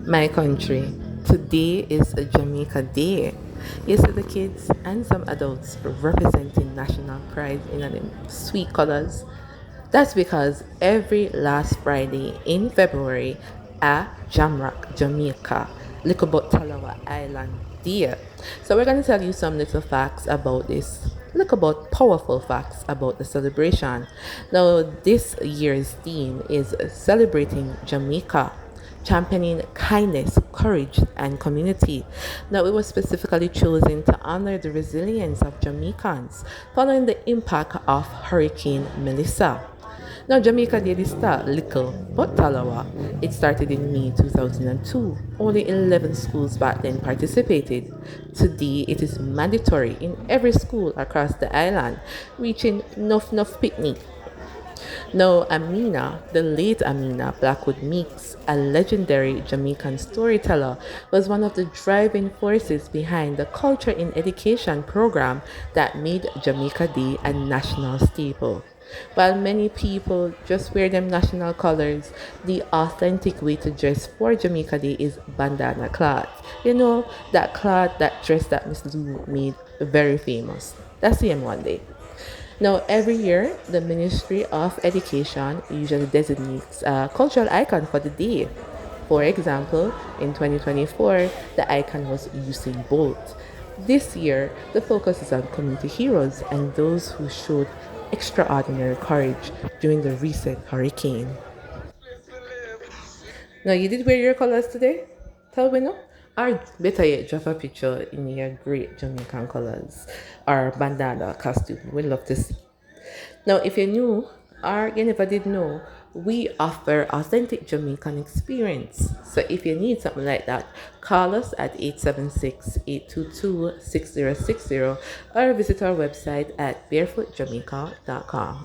My country, today is a Jamaica Day. You see the kids and some adults representing national pride in them sweet colors. That's because every last Friday in February at Jamrock, Jamaica, Little Talawa Island Day. So we're going to tell you some little facts about this. Look about powerful facts about the celebration. Now, this year's theme is celebrating Jamaica, championing kindness, courage, and community. Now, it was specifically chosen to honor the resilience of Jamaicans following the impact of Hurricane Melissa. Now, Jamaica did start little but Talawa. It started in May 2002. Only 11 schools back then participated. Today, it is mandatory in every school across the island, reaching Nuff Picnic. Now, Amina, the late Amina Blackwood Meeks, a legendary Jamaican storyteller, was one of the driving forces behind the Culture in Education program that made Jamaica Day a national staple. While many people just wear them national colors, the authentic way to dress for Jamaica Day is bandana cloth. You know, that cloth, that dress that Miss Lou made very famous. That's the one day. Now, every year, the Ministry of Education usually designates a cultural icon for the day. For example, in 2024, the icon was Usain Bolt. This year, the focus is on community heroes and those who showed extraordinary courage during the recent hurricane. Now, you did wear your colors today? Tell me no? Or better yet, drop a picture in your great Jamaican colors or bandana costume. We'd love to see. Now, if you're new or you never did know, we offer authentic Jamaican experience. So if you need something like that, call us at 876-822-6060 or visit our website at barefootjamaica.com.